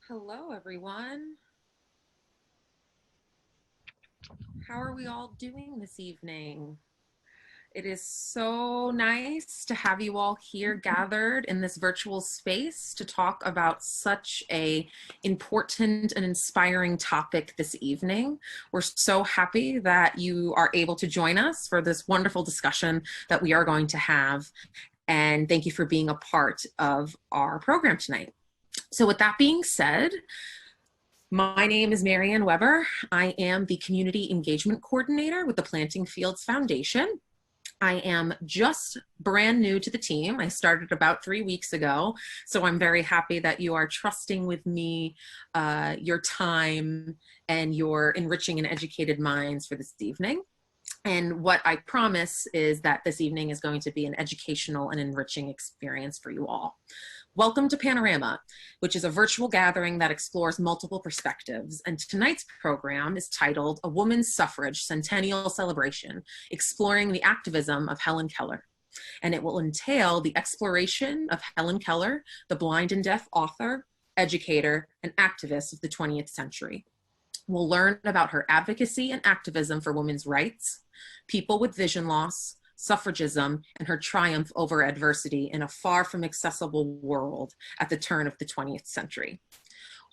Hello, everyone. How are we all doing this evening? It is so nice to have you all here gathered in this virtual space to talk about such a important and inspiring topic this evening. We're so happy that you are able to join us for this wonderful discussion that we are going to have. And thank you for being a part of our program tonight. So with that being said, my name is Marianne Weber. I am the Community Engagement Coordinator with the Planting Fields Foundation. I am just brand new to the team. I started about 3 weeks ago, so I'm very happy that you are trusting with me your time and your enriching and educated minds for this evening. And what I promise is that this evening is going to be an educational and enriching experience for you all. Welcome to Panorama, which is a virtual gathering that explores multiple perspectives. And tonight's program is titled A Woman's Suffrage Centennial Celebration, Exploring the Activism of Helen Keller. And it will entail the exploration of Helen Keller, the blind and deaf author, educator, and activist of the 20th century. We'll learn about her advocacy and activism for women's rights, people with vision loss, suffragism, and her triumph over adversity in a far from accessible world at the turn of the 20th century.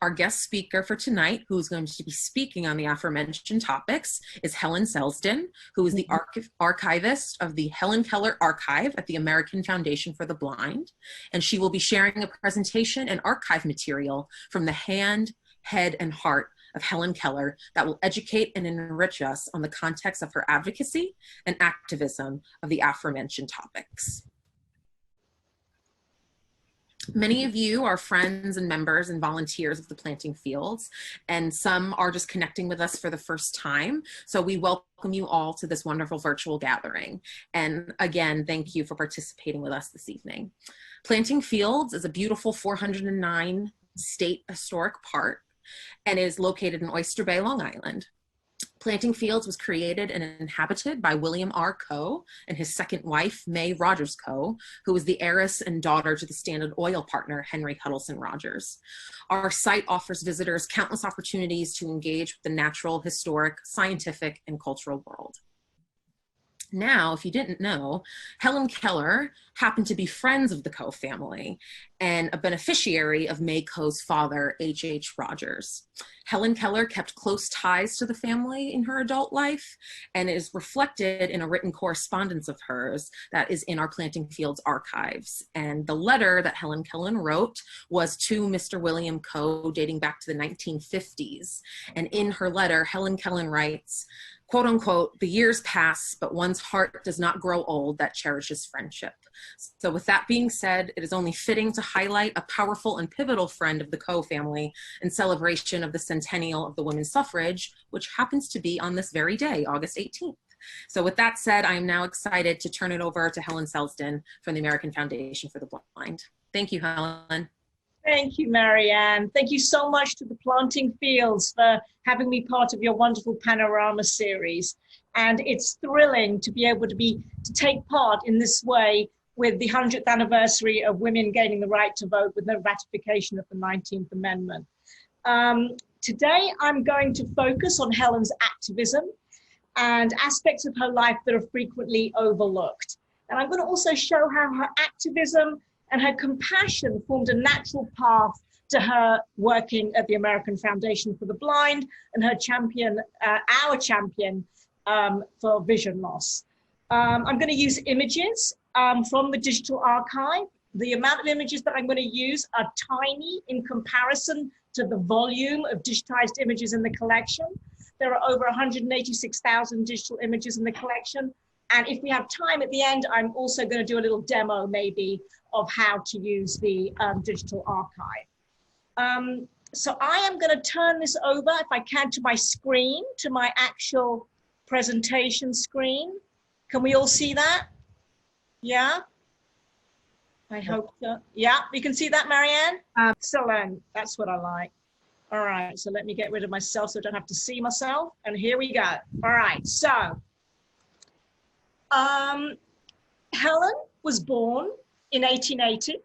Our guest speaker for tonight, who's going to be speaking on the aforementioned topics, is Helen Selston, who is the archivist of the Helen Keller Archive at the American Foundation for the Blind. And she will be sharing a presentation and archive material from the hand, head, and heart of Helen Keller that will educate and enrich us on the context of her advocacy and activism of the aforementioned topics. Many of you are friends and members and volunteers of the Planting Fields, and some are just connecting with us for the first time. So we welcome you all to this wonderful virtual gathering. And again, thank you for participating with us this evening. Planting Fields is a beautiful 409 state historic park and is located in Oyster Bay, Long Island. Planting Fields was created and inhabited by William R. Coe and his second wife, May Rogers Coe, who was the heiress and daughter to the Standard Oil partner, Henry Huddleston Rogers. Our site offers visitors countless opportunities to engage with the natural, historic, scientific, and cultural world. Now, if you didn't know, Helen Keller happened to be friends of the Coe family and a beneficiary of May Coe's father, H.H. Rogers. Helen Keller kept close ties to the family in her adult life and is reflected in a written correspondence of hers that is in our Planting Fields archives. And the letter that Helen Keller wrote was to Mr. William Coe dating back to the 1950s. And in her letter, Helen Keller writes, quote unquote, "The years pass, but one's heart does not grow old that cherishes friendship." So with that being said, it is only fitting to highlight a powerful and pivotal friend of the Coe family in celebration of the centennial of the women's suffrage, which happens to be on this very day, August 18th. So with that said, I am now excited to turn it over to Helen Selston from the American Foundation for the Blind. Thank you, Helen. Thank you, Marianne. Thank you so much to the Planting Fields for having me part of your wonderful Panorama series. And it's thrilling to be able to take part in this way with the 100th anniversary of women gaining the right to vote with the ratification of the 19th Amendment. Today, I'm going to focus on Helen's activism and aspects of her life that are frequently overlooked. And I'm going to also show how her activism and her compassion formed a natural path to her working at the American Foundation for the Blind and her champion, our champion for vision loss. I'm going to use images from the digital archive. The amount of images that I'm going to use are tiny in comparison to the volume of digitized images in the collection. There are over 186,000 digital images in the collection. And if we have time at the end, I'm also going to do a little demo maybe of how to use the digital archive. So I am going to turn this over, if I can, to my screen, to my actual presentation screen. Can we all see that? Yeah? I hope so. Yeah, you can see that, Marianne? Excellent. That's what I like. All right, so let me get rid of myself so I don't have to see myself. And here we go. All right, so Helen was born in 1880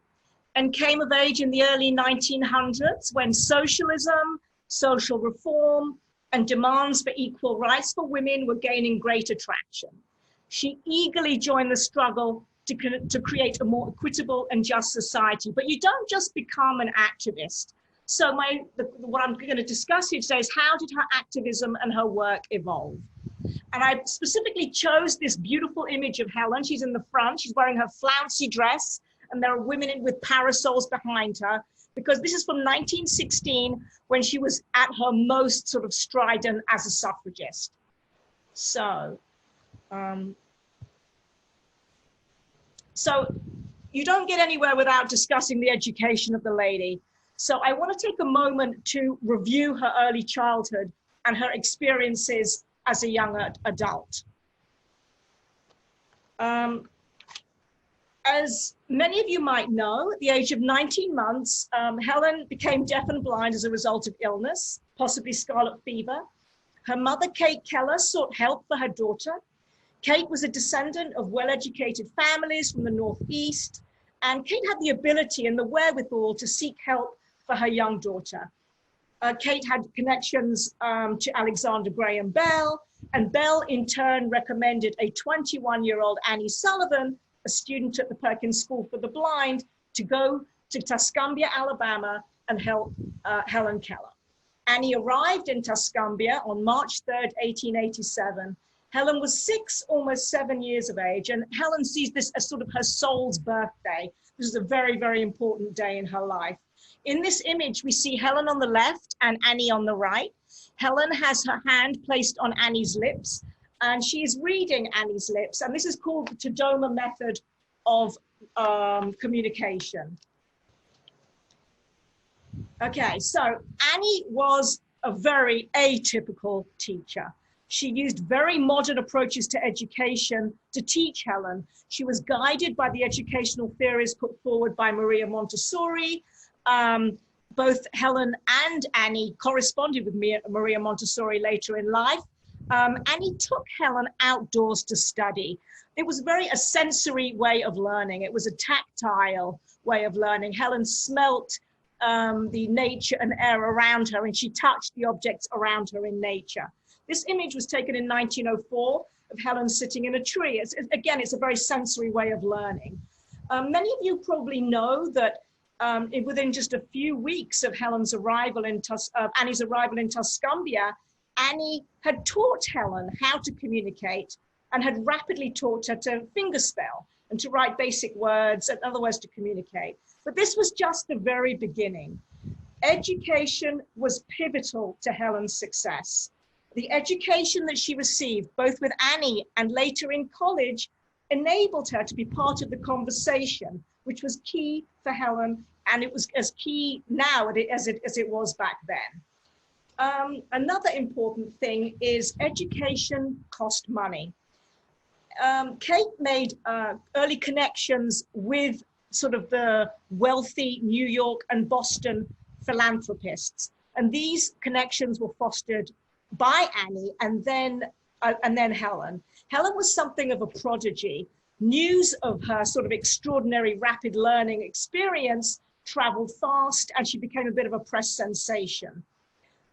and came of age in the early 1900s when socialism, social reform, and demands for equal rights for women were gaining greater traction. She eagerly joined the struggle to create a more equitable and just society. But you don't just become an activist. So what I'm going to discuss here today is how did her activism and her work evolve? And I specifically chose this beautiful image of Helen. She's in the front, she's wearing her flouncy dress, and there are women with parasols behind her, because this is from 1916, when she was at her most sort of strident as a suffragist. So, so you don't get anywhere without discussing the education of the lady. So I want to take a moment to review her early childhood and her experiences as a young adult. As many of you might know, at the age of 19 months, Helen became deaf and blind as a result of illness, possibly scarlet fever. Her mother, Kate Keller, sought help for her daughter. Kate was a descendant of well-educated families from the Northeast, and Kate had the ability and the wherewithal to seek help for her young daughter. Kate had connections to Alexander Graham Bell, and Bell in turn recommended a 21-year-old Annie Sullivan, a student at the Perkins School for the Blind, to go to Tuscumbia, Alabama, and help Helen Keller. Annie arrived in Tuscumbia on March 3rd, 1887. Helen was 6, almost 7 years of age, and Helen sees this as sort of her soul's birthday. This is a very, very important day in her life. In this image, we see Helen on the left and Annie on the right. Helen has her hand placed on Annie's lips, and she is reading Annie's lips, and this is called the Tadoma method of communication. Okay, so Annie was a very atypical teacher. She used very modern approaches to education to teach Helen. She was guided by the educational theories put forward by Maria Montessori. Both Helen and Annie corresponded with Maria Montessori later in life. Annie took Helen outdoors to study. It was a sensory way of learning. It was a tactile way of learning. Helen smelt the nature and air around her, and she touched the objects around her in nature. This image was taken in 1904 of Helen sitting in a tree. Again, it's a very sensory way of learning. Many of you probably know that within just a few weeks of Annie's arrival in Tuscumbia, Annie had taught Helen how to communicate and had rapidly taught her to fingerspell and to write basic words and other ways to communicate. But this was just the very beginning. Education was pivotal to Helen's success. The education that she received, both with Annie and later in college, enabled her to be part of the conversation, which was key for Helen, and it was as key now as it was back then. Another important thing is education cost money. Kate made early connections with sort of the wealthy New York and Boston philanthropists, and these connections were fostered by Annie and then Helen. Helen was something of a prodigy. News of her sort of extraordinary rapid learning experience traveled fast, and she became a bit of a press sensation.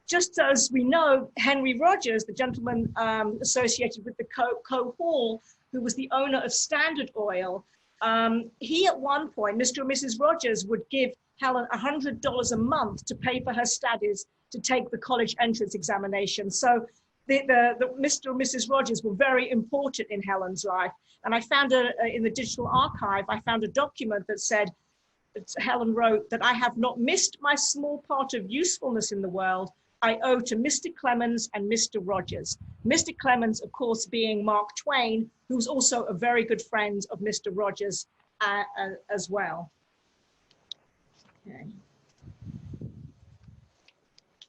Just as we know, Henry Rogers, the gentleman associated with the Hall, who was the owner of Standard Oil, he at one point, Mr. and Mrs. Rogers, would give Helen $100 a month to pay for her studies to take the college entrance examination. So the Mr. and Mrs. Rogers were very important in Helen's life. And I found in the digital archive, I found a document that said, Helen wrote that I have not missed my small part of usefulness in the world. I owe to Mr. Clemens and Mr. Rogers. Mr. Clemens, of course, being Mark Twain, who's also a very good friend of Mr. Rogers as well. Okay.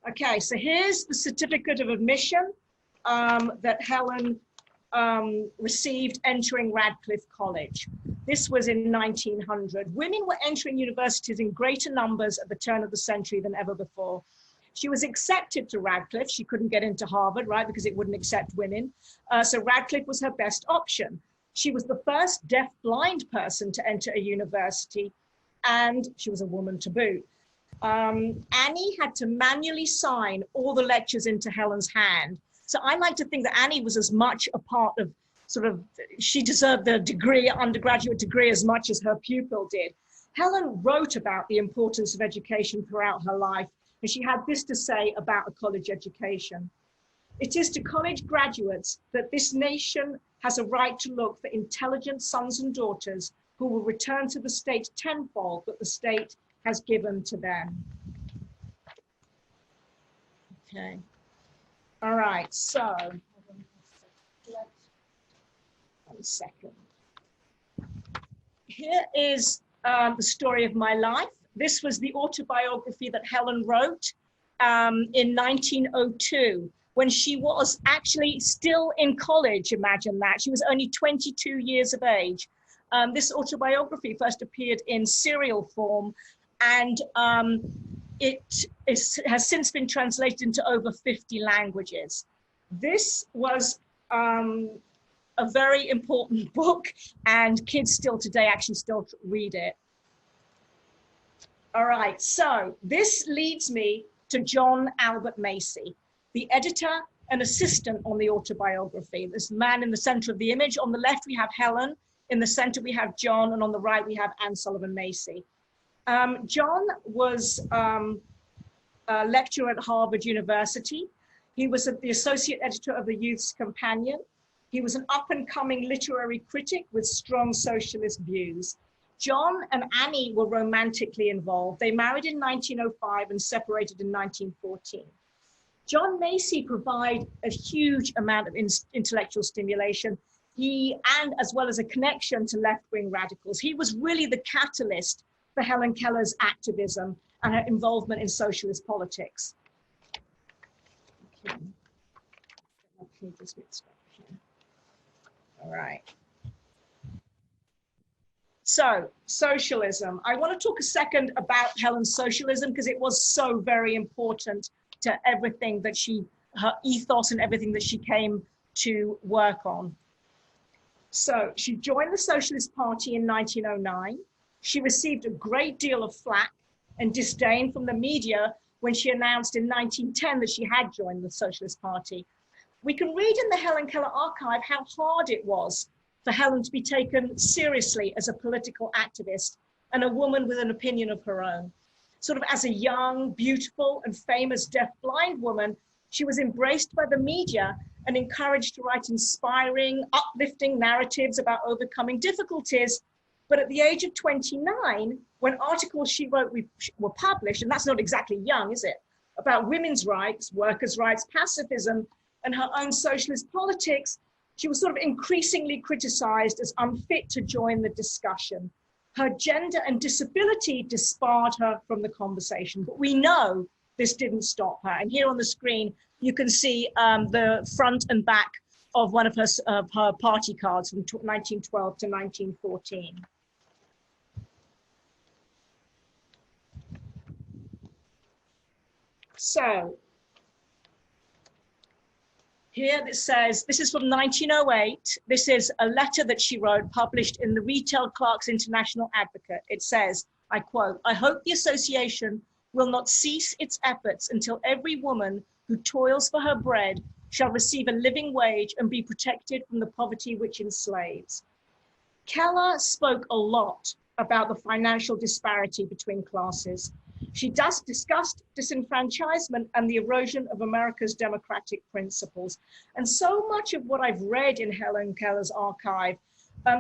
Okay, so here's the certificate of admission that Helen received entering Radcliffe College. This was in 1900. Women were entering universities in greater numbers at the turn of the century than ever before. She was accepted to Radcliffe. She couldn't get into Harvard, right, because it wouldn't accept women. So Radcliffe was her best option. She was the first deaf-blind person to enter a university, and she was a woman to boot. Annie had to manually sign all the lectures into Helen's hand. So I like to think that Annie was as much a part of she deserved the degree, undergraduate degree, as much as her pupil did. Helen wrote about the importance of education throughout her life, and she had this to say about a college education. It is to college graduates that this nation has a right to look for intelligent sons and daughters who will return to the state tenfold that the state has given to them. Okay. All right, so, 1 second. Here is the story of my life. This was the autobiography that Helen wrote in 1902, when she was actually still in college. Imagine that. She was only 22 years of age. This autobiography first appeared in serial form, and has since been translated into over 50 languages. This was a very important book, and kids still today actually still read it. All right, so this leads me to John Albert Macy, the editor and assistant on the autobiography. This man in the center of the image. On the left, we have Helen. In the center, we have John. And on the right, we have Anne Sullivan Macy. John was a lecturer at Harvard University. He was the associate editor of the Youth's Companion. He was an up-and-coming literary critic with strong socialist views. John and Annie were romantically involved. They married in 1905 and separated in 1914. John Macy provided a huge amount of intellectual stimulation, and as well as a connection to left-wing radicals. He was really the catalyst for Helen Keller's activism and her involvement in socialist politics. Okay, just get started here. All right. So, socialism. I want to talk a second about Helen's socialism because it was so very important to everything that her ethos and everything that she came to work on. So she joined the Socialist Party in 1909. She received a great deal of flack and disdain from the media when she announced in 1910 that she had joined the Socialist Party. We can read in the Helen Keller archive how hard it was for Helen to be taken seriously as a political activist and a woman with an opinion of her own. Sort of as a young, beautiful, and famous deaf-blind woman, she was embraced by the media and encouraged to write inspiring, uplifting narratives about overcoming difficulties. But at the age of 29, when articles she wrote were published, and that's not exactly young, is it? About women's rights, workers' rights, pacifism, and her own socialist politics, she was sort of increasingly criticized as unfit to join the discussion. Her gender and disability disbarred her from the conversation, but we know this didn't stop her. And here on the screen, you can see the front and back of one of her party cards from 1912 to 1914. So here it says, this is from 1908. This is a letter that she wrote, published in the Retail Clerks International Advocate. It says, I quote, "I hope the association will not cease its efforts until every woman who toils for her bread shall receive a living wage and be protected from the poverty which enslaves." Keller spoke a lot about the financial disparity between classes. She discussed disenfranchisement and the erosion of America's democratic principles. And so much of what I've read in Helen Keller's archive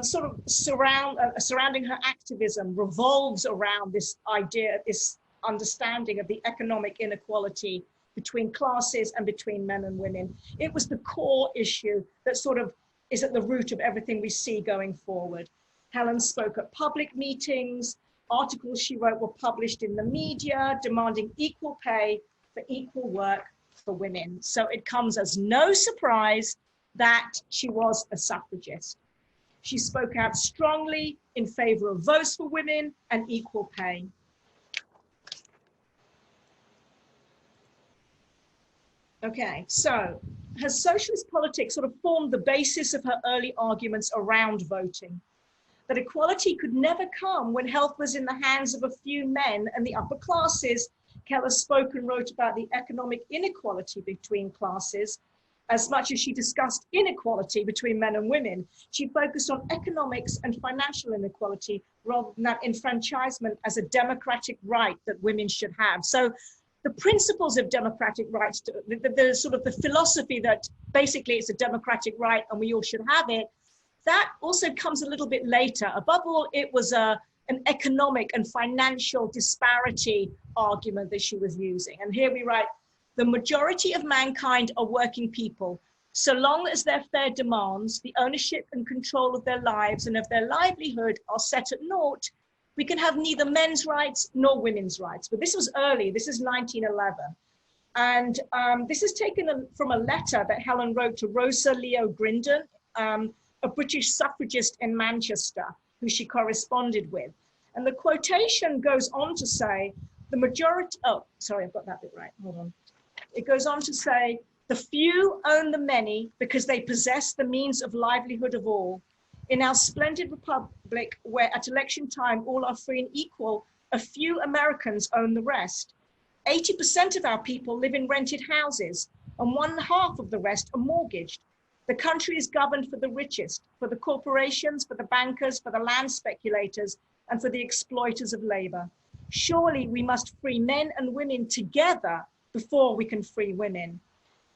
sort of surrounding her activism revolves around this idea, this understanding of the economic inequality between classes and between men and women. It was the core issue that sort of is at the root of everything we see going forward. Helen spoke at public meetings. Articles she wrote were published in the media, demanding equal pay for equal work for women. So it comes as no surprise that she was a suffragist. She spoke out strongly in favor of votes for women and equal pay. Okay, so her socialist politics sort of formed the basis of her early arguments around voting. that equality could never come when health was in the hands of a few men and the upper classes. Keller spoke and wrote about the economic inequality between classes. As much as she discussed inequality between men and women, she focused on economics and financial inequality rather than that enfranchisement as a democratic right that women should have. So the principles of democratic rights, the sort of the philosophy that basically it's a democratic right and we all should have it, that also comes a little bit later. Above all, it was an economic and financial disparity argument that she was using. And here we write, the majority of mankind are working people. So long as their fair demands, the ownership and control of their lives and of their livelihood are set at naught, we can have neither men's rights nor women's rights. But this was early, this is 1911. And this is taken from a letter that Helen wrote to Rosa Leo Grindon, a British suffragist in Manchester, who she corresponded with. And the quotation goes on to say, the majority, oh, sorry, I've got that bit right, hold on. It goes on to say, the few own the many because they possess the means of livelihood of all. In our splendid republic, where at election time all are free and equal, a few Americans own the rest. 80% of our people live in rented houses, and 1/2 of the rest are mortgaged. The country is governed for the richest, for the corporations, for the bankers, for the land speculators, and for the exploiters of labor. Surely we must free men and women together before we can free women.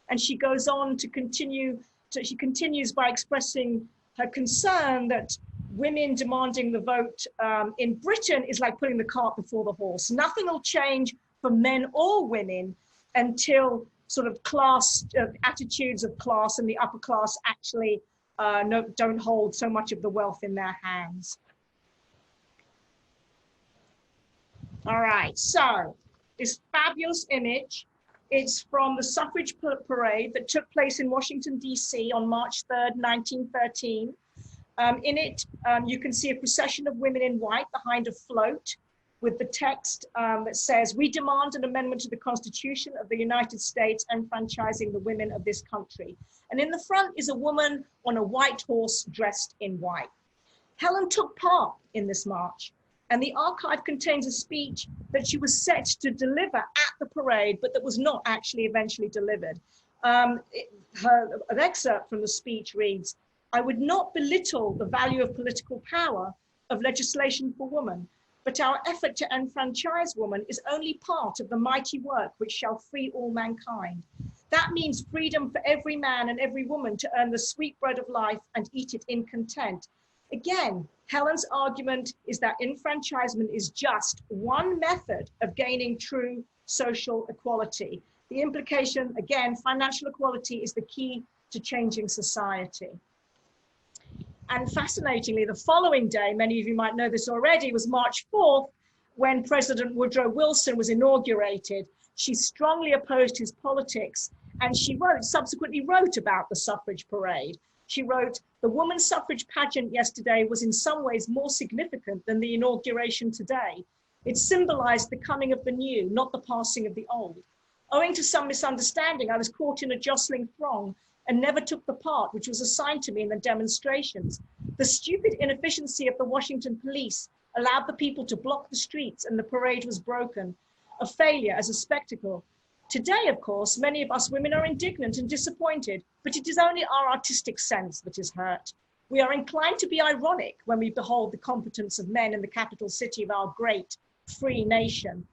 And she goes on to continue, she continues by expressing her concern that women demanding the vote in Britain is like putting the cart before the horse. Nothing will change for men or women until sort of class, attitudes of class and the upper class actually don't hold so much of the wealth in their hands. All right, so this fabulous image, it's from the Suffrage Parade that took place in Washington, D.C. on March 3rd, 1913. In it, you can see a procession of women in white behind a float with the text that says, "We demand an amendment to the Constitution of the United States enfranchising the women of this country." And in the front is a woman on a white horse dressed in white. Helen took part in this march, and the archive contains a speech that she was set to deliver at the parade, but that was not actually eventually delivered. An excerpt from the speech reads, "I would not belittle the value of political power, of legislation for women, but our effort to enfranchise women is only part of the mighty work which shall free all mankind. That means freedom for every man and every woman to earn the sweet bread of life and eat it in content." Again, Helen's argument is that enfranchisement is just one method of gaining true social equality. The implication, again, financial equality is the key to changing society. And fascinatingly, the following day, many of you might know this already, was March 4th, when President Woodrow Wilson was inaugurated. She strongly opposed his politics, and she subsequently wrote about the suffrage parade. She wrote, "The women's suffrage pageant yesterday was in some ways more significant than the inauguration today. It symbolized the coming of the new, not the passing of the old. Owing to some misunderstanding, I was caught in a jostling throng and never took the part which was assigned to me in the demonstrations. The stupid inefficiency of the Washington police allowed the people to block the streets and the parade was broken, a failure as a spectacle. Today, of course, many of us women are indignant and disappointed, but it is only our artistic sense that is hurt. We are inclined to be ironic when we behold the competence of men in the capital city of our great, free nation.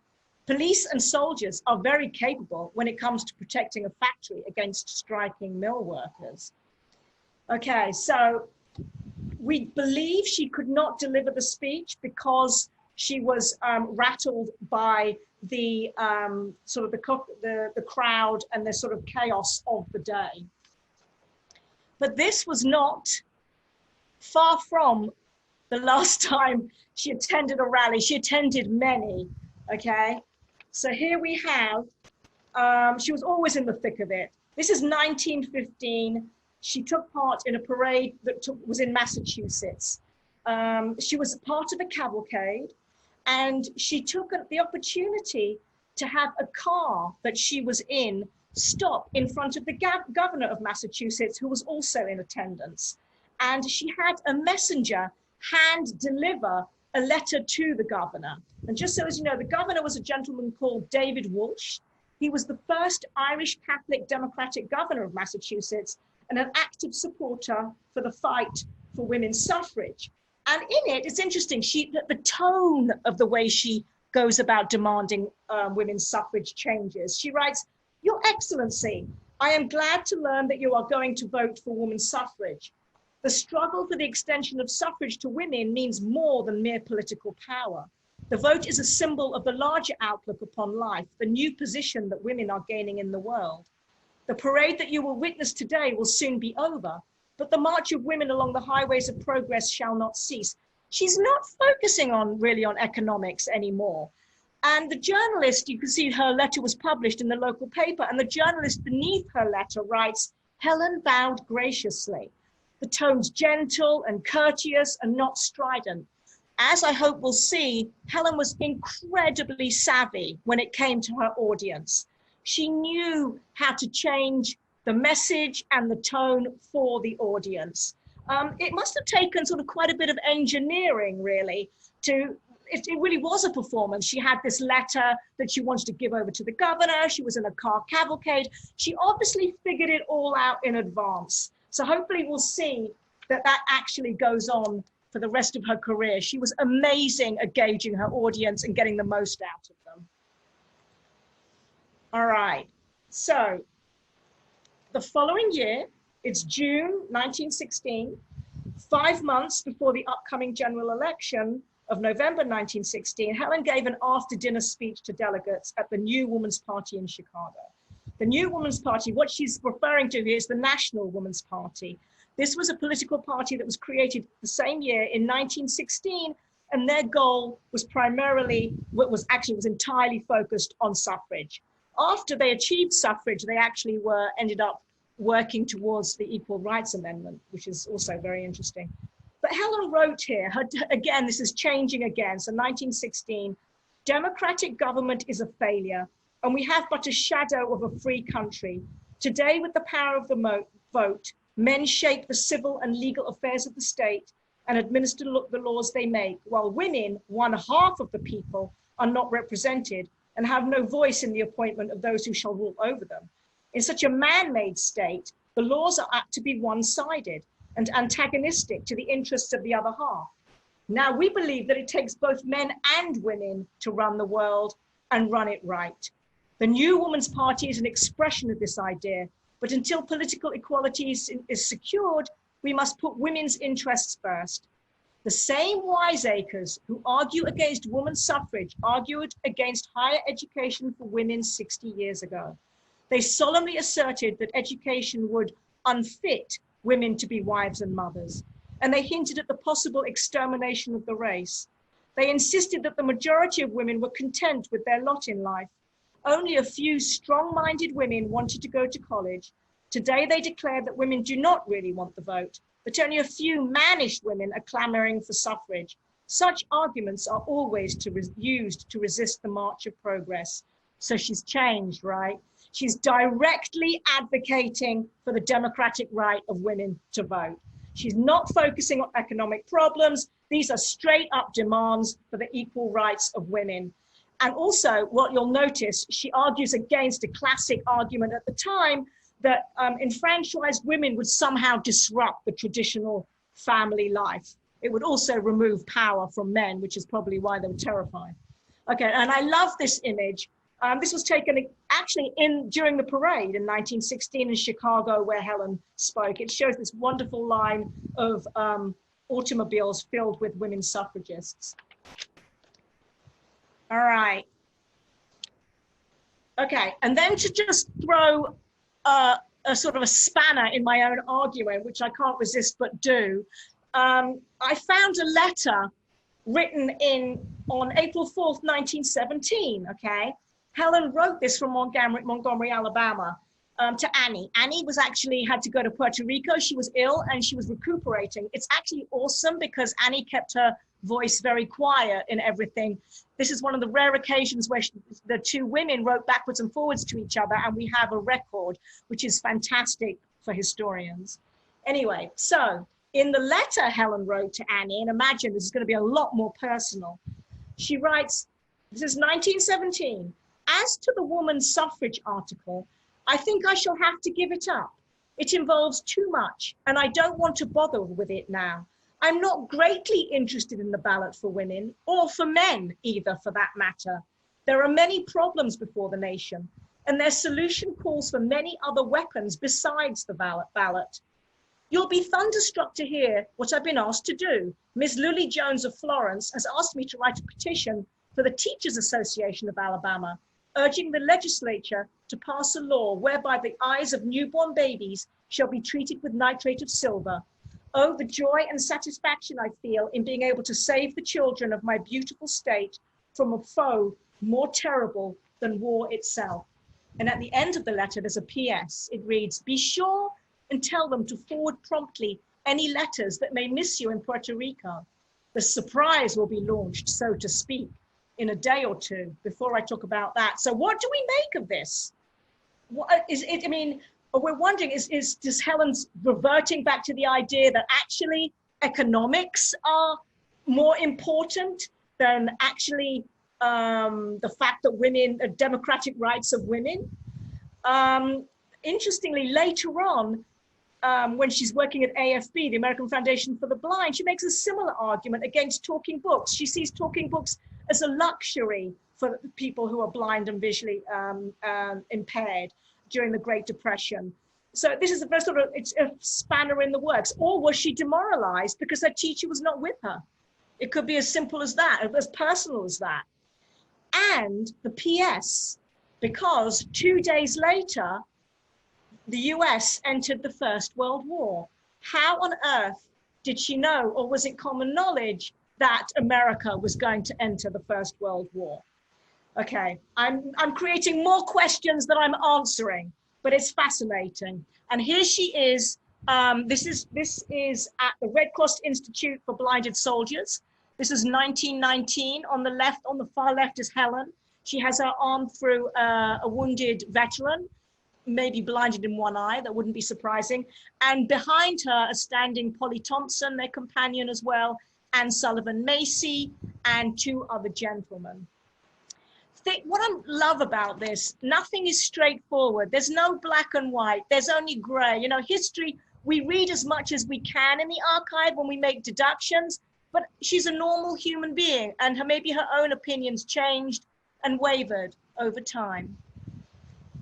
Police and soldiers are very capable when it comes to protecting a factory against striking mill workers." Okay, so we believe she could not deliver the speech because she was rattled by the sort of the crowd and the sort of chaos of the day. But this was not far from the last time she attended a rally. She attended many, okay? So here we have, she was always in the thick of it. This is 1915. She took part in a parade that was in Massachusetts. She was part of a cavalcade, and she took the opportunity to have a car that she was in stop in front of the governor of Massachusetts, who was also in attendance. And she had a messenger hand deliver a letter to the governor. And just so as you know, the governor was a gentleman called David Walsh. He was the first Irish Catholic Democratic governor of Massachusetts and an active supporter for the fight for women's suffrage. And in it, it's interesting, the tone of the way she goes about demanding women's suffrage changes. She writes, "Your Excellency, I am glad to learn that you are going to vote for women's suffrage. The struggle for the extension of suffrage to women means more than mere political power. The vote is a symbol of the larger outlook upon life, the new position that women are gaining in the world. The parade that you will witness today will soon be over, but the march of women along the highways of progress shall not cease." She's not focusing really on economics anymore. And the journalist, you can see her letter was published in the local paper, and the journalist beneath her letter writes, "Helen bowed graciously. The tone's gentle and courteous and not strident." As I hope we'll see, Helen was incredibly savvy when it came to her audience. She knew how to change the message and the tone for the audience. It must have taken sort of quite a bit of engineering, really, it really was a performance. She had this letter that she wanted to give over to the governor. She was in a car cavalcade. She obviously figured it all out in advance. So hopefully we'll see that actually goes on for the rest of her career. She was amazing at gauging her audience and getting the most out of them. All right, so the following year, it's June 1916, 5 months before the upcoming general election of November 1916, Helen gave an after-dinner speech to delegates at the New Woman's Party in Chicago. The New Woman's Party, what she's referring to here is the National Woman's Party. This was a political party that was created the same year in 1916, and their goal was was entirely focused on suffrage. After they achieved suffrage, they actually ended up working towards the Equal Rights Amendment, which is also very interesting. But Helen wrote here, again, this is changing again, so 1916, "Democratic government is a failure, and we have but a shadow of a free country. Today, with the power of the vote, men shape the civil and legal affairs of the state and administer the laws they make, while women, one half of the people, are not represented and have no voice in the appointment of those who shall rule over them. In such a man-made state, the laws are apt to be one-sided and antagonistic to the interests of the other half. Now, we believe that it takes both men and women to run the world and run it right. The New Woman's Party is an expression of this idea, but until political equality is secured, we must put women's interests first. The same wiseacres who argue against women's suffrage argued against higher education for women 60 years ago. They solemnly asserted that education would unfit women to be wives and mothers, and they hinted at the possible extermination of the race. They insisted that the majority of women were content with their lot in life. Only a few strong-minded women wanted to go to college. Today, they declare that women do not really want the vote, but only a few mannish women are clamoring for suffrage. Such arguments are always used to resist the march of progress. So she's changed, right? She's directly advocating for the democratic right of women to vote. She's not focusing on economic problems. These are straight up demands for the equal rights of women. And also, what you'll notice, she argues against a classic argument at the time that enfranchised women would somehow disrupt the traditional family life. It would also remove power from men, which is probably why they were terrified. Okay, and I love this image. This was taken actually during the parade in 1916 in Chicago, where Helen spoke. It shows this wonderful line of automobiles filled with women suffragists. All right. Okay, and then to just throw a sort of a spanner in my own argument, which I can't resist but do, I found a letter written on April 4th, 1917, okay? Helen wrote this from Montgomery, Alabama, to Annie. Annie had to go to Puerto Rico. She was ill and she was recuperating. It's actually awesome because Annie kept her voice very quiet in everything. This is one of the rare occasions where the two women wrote backwards and forwards to each other, and we have a record, which is fantastic for historians. Anyway, so in the letter Helen wrote to Annie, and imagine this is going to be a lot more personal, she writes, this is 1917, as to the woman's suffrage article, I think I shall have to give it up. It involves too much, and I don't want to bother with it now. I'm not greatly interested in the ballot for women, or for men either, for that matter. There are many problems before the nation, and their solution calls for many other weapons besides the ballot. You'll be thunderstruck to hear what I've been asked to do. Miss Lily Jones of Florence has asked me to write a petition for the Teachers Association of Alabama, urging the legislature to pass a law whereby the eyes of newborn babies shall be treated with nitrate of silver. Oh, the joy and satisfaction I feel in being able to save the children of my beautiful state from a foe more terrible than war itself. And at the end of the letter, there's a PS. It reads, be sure and tell them to forward promptly any letters that may miss you in Puerto Rico. The surprise will be launched, so to speak, in a day or two before I talk about that. So what do we make of this? What is it? I mean, we're wondering, is Helen's reverting back to the idea that actually economics are more important than actually the fact that women, democratic rights of women? Interestingly, later on, when she's working at AFB, the American Foundation for the Blind, she makes a similar argument against talking books. She sees talking books as a luxury for people who are blind and visually impaired during the Great Depression. So this is a very sort of, it's a spanner in the works. Or was she demoralized because her teacher was not with her? It could be as simple as that, as personal as that. And the PS, because 2 days later, the US entered the First World War. How on earth did she know, or was it common knowledge, that America was going to enter the First World War? Okay, I'm creating more questions than I'm answering, but it's fascinating. And here she is. This is at the Red Cross Institute for Blinded Soldiers. This is 1919. On the left, on the far left is Helen. She has her arm through a wounded veteran, maybe blinded in one eye, that wouldn't be surprising. And behind her are standing Polly Thompson, their companion as well, Anne Sullivan Macy, and two other gentlemen. What I love about this, nothing is straightforward. There's no black and white, there's only gray. You know, history, we read as much as we can in the archive when we make deductions, but she's a normal human being, and maybe her own opinions changed and wavered over time.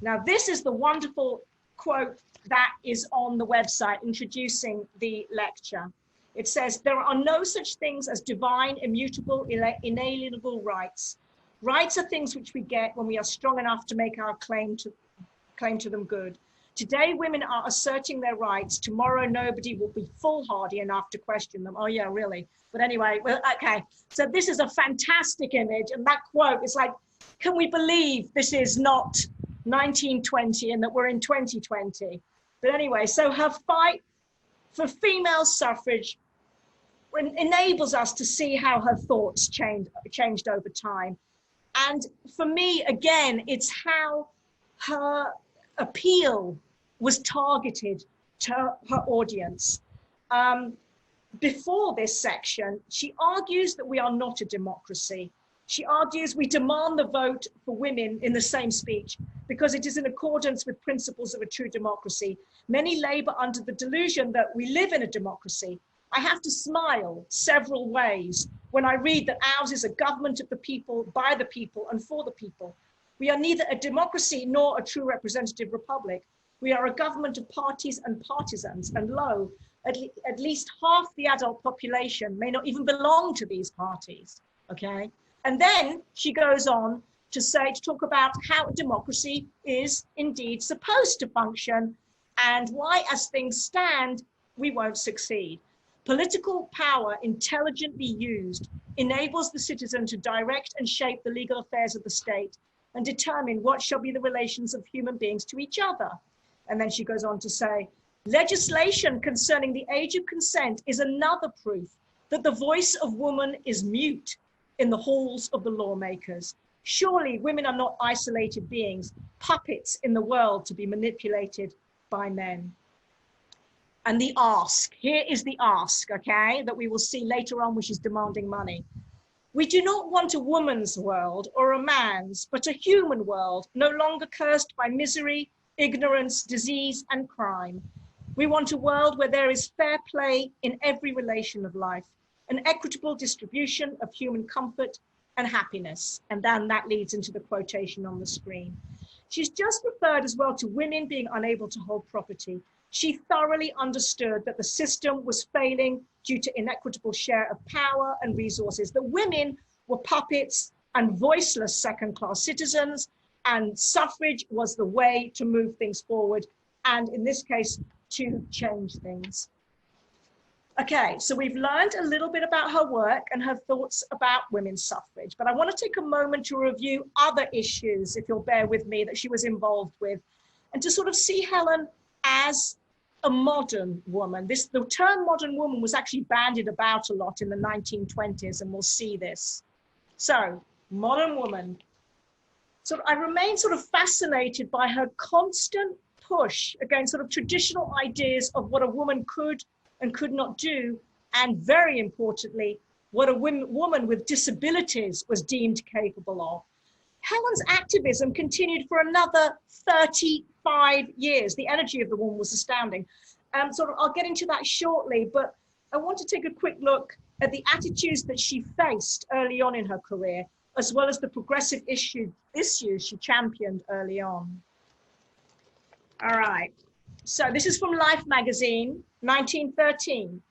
Now, this is the wonderful quote that is on the website introducing the lecture. It says, there are no such things as divine, immutable, inalienable rights. Rights are things which we get when we are strong enough to make our claim to them good. Today, women are asserting their rights. Tomorrow, nobody will be foolhardy enough to question them. Oh yeah, really? But anyway, well, okay. So this is a fantastic image. And that quote is like, can we believe this is not 1920 and that we're in 2020? But anyway, so her fight for female suffrage enables us to see how her thoughts changed over time. And for me, again, it's how her appeal was targeted to her audience. Before this section, she argues that we are not a democracy. She argues we demand the vote for women in the same speech because it is in accordance with principles of a true democracy. Many labor under the delusion that we live in a democracy. I have to smile several ways when I read that ours is a government of the people, by the people, and for the people. We are neither a democracy nor a true representative republic. We are a government of parties and partisans, and lo, at least half the adult population may not even belong to these parties, okay? And then she goes on to talk about how democracy is indeed supposed to function and why, as things stand, we won't succeed. Political power intelligently used enables the citizen to direct and shape the legal affairs of the state and determine what shall be the relations of human beings to each other. And then she goes on to say, legislation concerning the age of consent is another proof that the voice of woman is mute in the halls of the lawmakers. Surely women are not isolated beings, puppets in the world to be manipulated by men. And the ask, here is the ask, okay, that we will see later on, which is demanding money. We do not want a woman's world or a man's, but a human world, no longer cursed by misery, ignorance, disease, and crime. We want a world where there is fair play in every relation of life, an equitable distribution of human comfort and happiness. And then that leads into the quotation on the screen. She's just referred as well to women being unable to hold property. She thoroughly understood that the system was failing due to inequitable share of power and resources, that women were puppets and voiceless second-class citizens, and suffrage was the way to move things forward, and in this case, to change things. Okay, so we've learned a little bit about her work and her thoughts about women's suffrage, but I want to take a moment to review other issues, if you'll bear with me, that she was involved with, and to sort of see Helen as a modern woman. The term modern woman was actually bandied about a lot in the 1920s, and we'll see this. So, modern woman. So I remain sort of fascinated by her constant push against sort of traditional ideas of what a woman could and could not do, and very importantly, what a woman with disabilities was deemed capable of. Helen's activism continued for another 35 years. The energy of the woman was astounding. I'll get into that shortly, but I want to take a quick look at the attitudes that she faced early on in her career, as well as the progressive issues she championed early on. All right, so this is from Life magazine, 1913.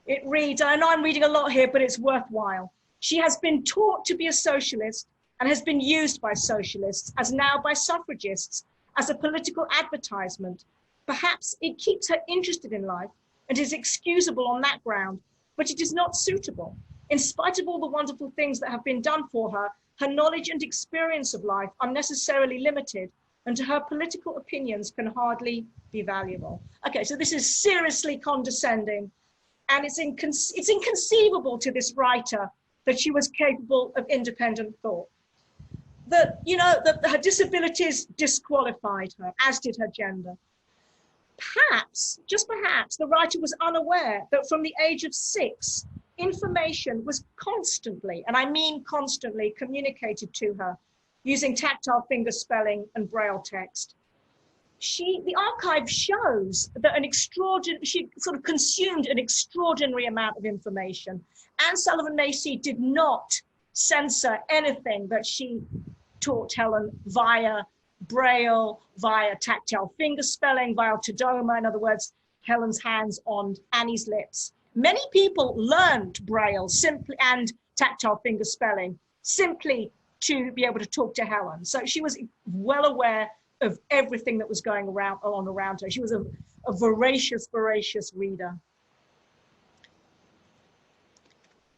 It reads, I know I'm reading a lot here, but it's worthwhile. She has been taught to be a socialist and has been used by socialists, as now by suffragists, as a political advertisement. Perhaps it keeps her interested in life and is excusable on that ground, but it is not suitable. In spite of all the wonderful things that have been done for her, her knowledge and experience of life are necessarily limited, and her political opinions can hardly be valuable. Okay, so this is seriously condescending, and it's inconceivable to this writer that she was capable of independent thought. That, you know, that her disabilities disqualified her, as did her gender. Perhaps, just perhaps, the writer was unaware that from the age of 6, information was constantly, and I mean constantly, communicated to her using tactile finger spelling and braille text. The archive shows that she sort of consumed an extraordinary amount of information. Anne Sullivan Macy did not censor anything that she taught Helen via braille, via tactile finger spelling, via Tadoma, in other words, Helen's hands on Annie's lips. Many people learned braille simply and tactile finger spelling simply to be able to talk to Helen. So she was well aware of everything that was going on around her. She was a voracious reader.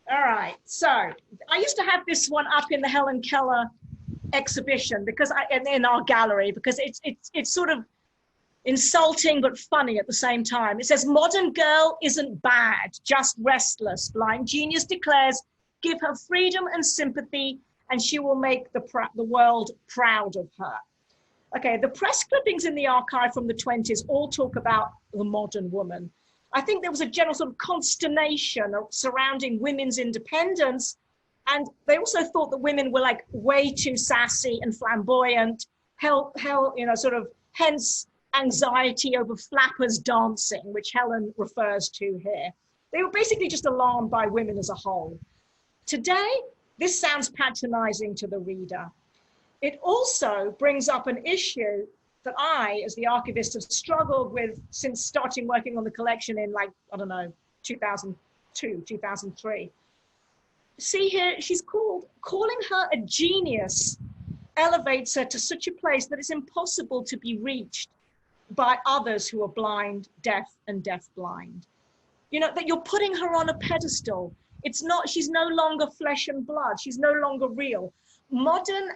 All right, so I used to have this one up in the Helen Keller exhibition in our gallery, because it's sort of insulting but funny at the same time. It says, modern girl isn't bad, just restless. Blind genius declares, give her freedom and sympathy and she will make the world proud of her. Okay, the press clippings in the archive from the 20s all talk about the modern woman. I think there was a general sort of consternation surrounding women's independence, and they also thought that women were like way too sassy and flamboyant, hence anxiety over flappers dancing, which Helen refers to here. They were basically just alarmed by women as a whole. Today, this sounds patronizing to the reader. It also brings up an issue that I, as the archivist, have struggled with since starting working on the collection in 2002, 2003. See here, she's calling her a genius elevates her to such a place that it's impossible to be reached by others who are blind, deaf, and deaf-blind. You know, that you're putting her on a pedestal. She's no longer flesh and blood. She's no longer real. Modern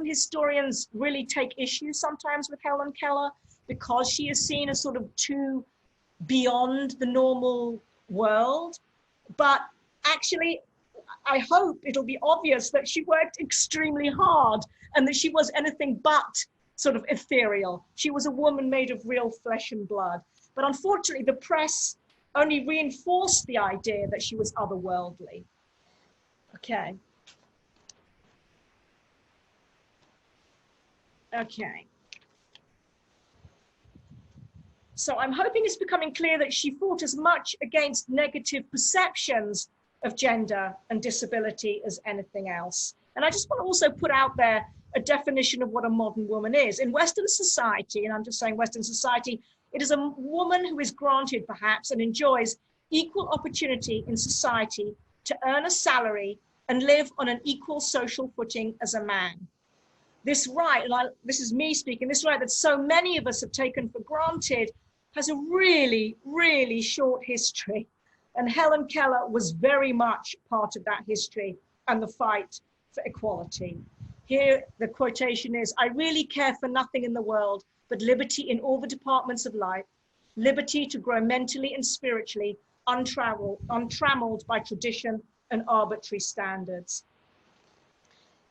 historians really take issue sometimes with Helen Keller because she is seen as sort of too beyond the normal world. But actually, I hope it'll be obvious that she worked extremely hard and that she was anything but sort of ethereal. She was a woman made of real flesh and blood. But unfortunately, the press only reinforced the idea that she was otherworldly. Okay. Okay. So I'm hoping it's becoming clear that she fought as much against negative perceptions of gender and disability as anything else. And I just want to also put out there a definition of what a modern woman is. In Western society, and I'm just saying Western society, it is a woman who is granted perhaps and enjoys equal opportunity in society to earn a salary and live on an equal social footing as a man. This right, and this is me speaking, this right that so many of us have taken for granted has a really, really short history. And Helen Keller was very much part of that history and the fight for equality. Here, the quotation is, "I really care for nothing in the world but liberty in all the departments of life, liberty to grow mentally and spiritually, untrammeled by tradition and arbitrary standards."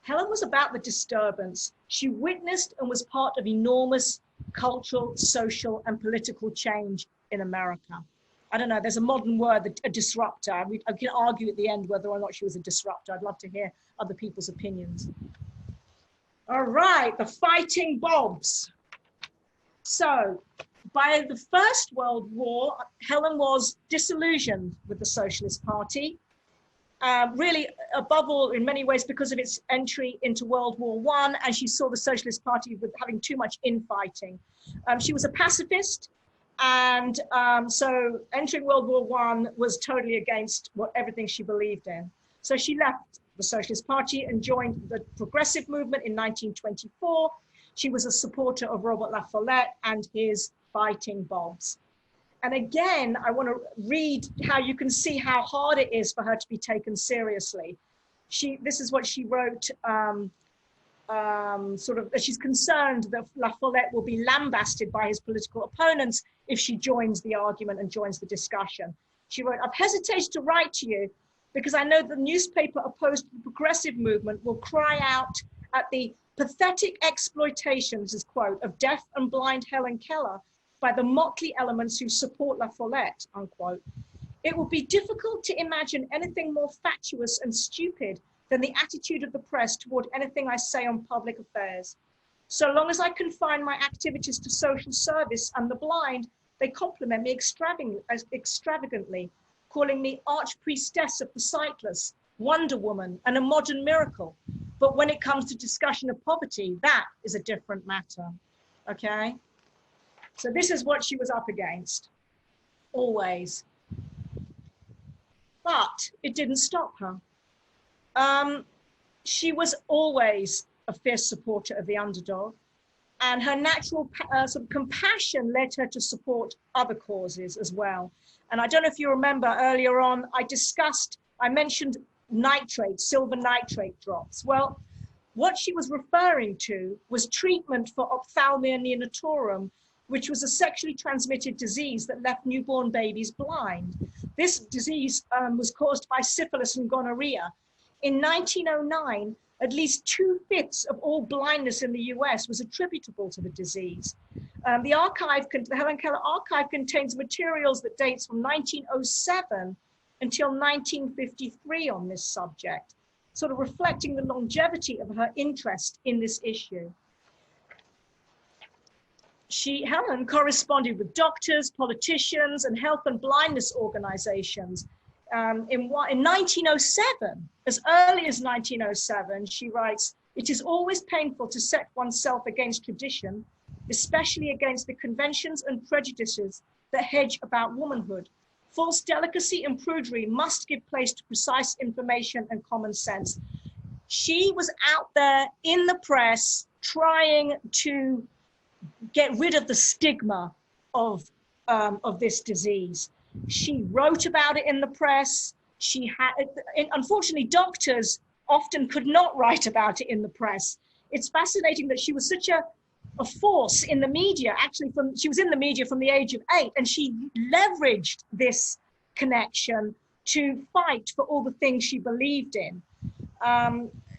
Helen was about the disturbance. She witnessed and was part of enormous cultural, social, and political change in America. I don't know, there's a modern word, a disruptor. I can argue at the end whether or not she was a disruptor. I'd love to hear other people's opinions. All right, the fighting Bobs. So by the First World War, Helen was disillusioned with the Socialist Party. Really, above all, in many ways, because of its entry into World War I, and she saw the Socialist Party with having too much infighting. She was a pacifist, and so entering World War I was totally against everything she believed in. So she left the Socialist Party and joined the Progressive Movement in 1924. She was a supporter of Robert La Follette and his Fighting Bobs. And again, I want to read how you can see how hard it is for her to be taken seriously. This is what she wrote, she's concerned that La Follette will be lambasted by his political opponents if she joins the argument and joins the discussion. She wrote, "I've hesitated to write to you because I know the newspaper opposed to the progressive movement will cry out at the pathetic exploitations," as quote, "of deaf and blind Helen Keller by the motley elements who support La Follette," unquote. "It will be difficult to imagine anything more fatuous and stupid than the attitude of the press toward anything I say on public affairs. So long as I confine my activities to social service and the blind, they compliment me extravagantly, calling me archpriestess of the sightless, Wonder Woman, and a modern miracle. But when it comes to discussion of poverty, that is a different matter." Okay? So this is what she was up against, always. But it didn't stop her. She was always a fierce supporter of the underdog, and her natural sort of compassion led her to support other causes as well. And I don't know if you remember earlier on, I mentioned nitrate, silver nitrate drops. Well, what she was referring to was treatment for ophthalmia neonatorum, which was a sexually transmitted disease that left newborn babies blind. This disease was caused by syphilis and gonorrhea. In 1909, at least 2/5 of all blindness in the US was attributable to the disease. The Helen Keller archive contains materials that dates from 1907 until 1953 on this subject, sort of reflecting the longevity of her interest in this issue. Helen corresponded with doctors, politicians, and health and blindness organizations. In 1907, as early as 1907, she writes, "It is always painful to set oneself against tradition, especially against the conventions and prejudices that hedge about womanhood. False delicacy and prudery must give place to precise information and common sense." She was out there in the press trying to get rid of the stigma of this disease. She wrote about it in the press. Unfortunately, doctors often could not write about it in the press. It's fascinating that she was such a force in the media. Actually, she was in the media from the age of 8, and she leveraged this connection to fight for all the things she believed in.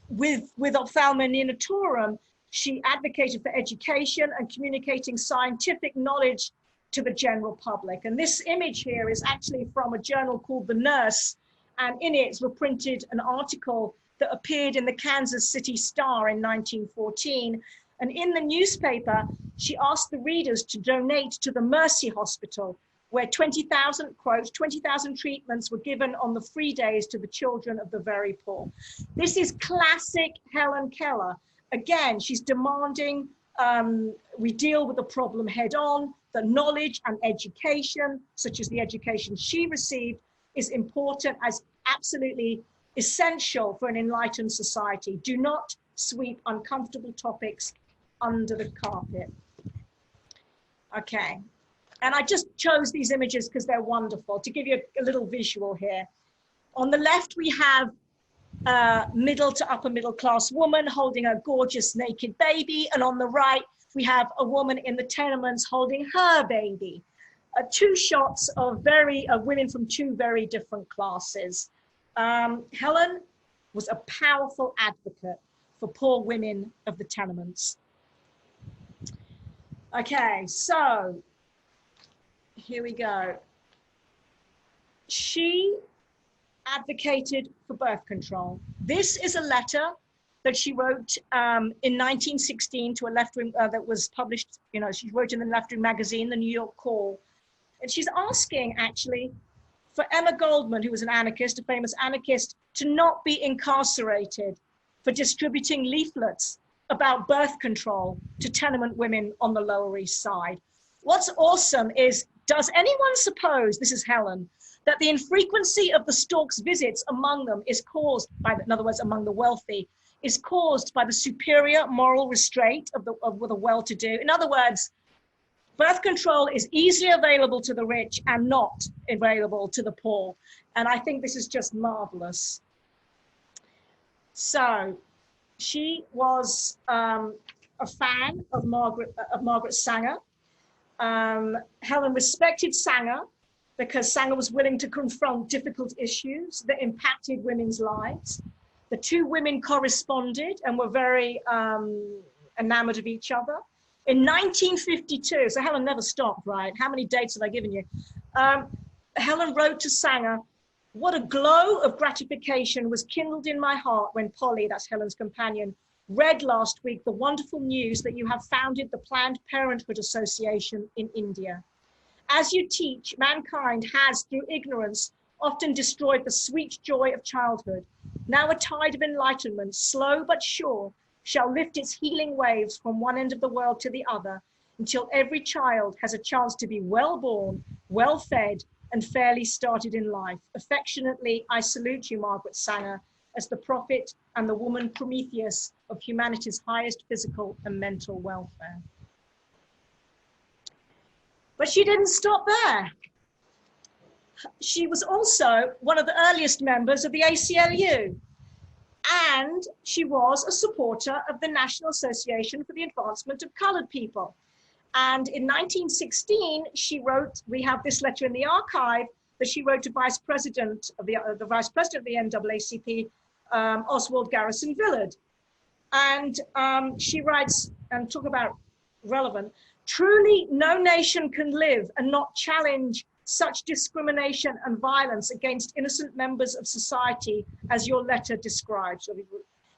With ophthalmia neonatorum, she advocated for education and communicating scientific knowledge to the general public. And this image here is actually from a journal called The Nurse, and in it were printed an article that appeared in the Kansas City Star in 1914. And in the newspaper, she asked the readers to donate to the Mercy Hospital, where 20,000, quote, 20,000 treatments were given on the free days to the children of the very poor. This is classic Helen Keller. Again, she's demanding we deal with the problem head on, that knowledge and education, such as the education she received, is important, as absolutely essential for an enlightened society. Do not sweep uncomfortable topics under the carpet. Okay, and I just chose these images because they're wonderful, to give you a little visual here. On the left, we have a middle to upper middle class woman holding a gorgeous naked baby, and on the right, we have a woman in the tenements holding her baby. Two shots of women from two very different classes. Helen was a powerful advocate for poor women of the tenements. Okay, so here we go. She advocated for birth control. This is a letter that she wrote in 1916 to a left-wing, that was published, she wrote in the left-wing magazine, the New York Call. And she's asking, actually, for Emma Goldman, who was an anarchist, a famous anarchist, to not be incarcerated for distributing leaflets about birth control to tenement women on the Lower East Side. What's awesome is, does anyone suppose, this is Helen, that the infrequency of the stork's visits among them is caused by, in other words, among the wealthy, is caused by the superior moral restraint of the well-to-do? In other words, birth control is easily available to the rich and not available to the poor. And I think this is just marvelous. So she was a fan of Margaret Sanger. Helen respected Sanger because Sanger was willing to confront difficult issues that impacted women's lives. The two women corresponded and were very enamored of each other. In 1952, so Helen never stopped, right? How many dates have I given you? Helen wrote to Sanger, "What a glow of gratification was kindled in my heart when Polly," that's Helen's companion, "read last week the wonderful news that you have founded the Planned Parenthood Association in India. As you teach, mankind has, through ignorance, often destroyed the sweet joy of childhood. Now a tide of enlightenment, slow but sure, shall lift its healing waves from one end of the world to the other, until every child has a chance to be well born, well fed, and fairly started in life. Affectionately, I salute you, Margaret Sanger, as the prophet and the woman Prometheus of humanity's highest physical and mental welfare." But she didn't stop there. She was also one of the earliest members of the ACLU, and she was a supporter of the National Association for the Advancement of Colored People. And in 1916, she wrote, we have this letter in the archive, that she wrote to Vice President of the Vice President of the NAACP, Oswald Garrison Villard. And she writes, and talk about relevant, "Truly no nation can live and not challenge such discrimination and violence against innocent members of society as your letter describes.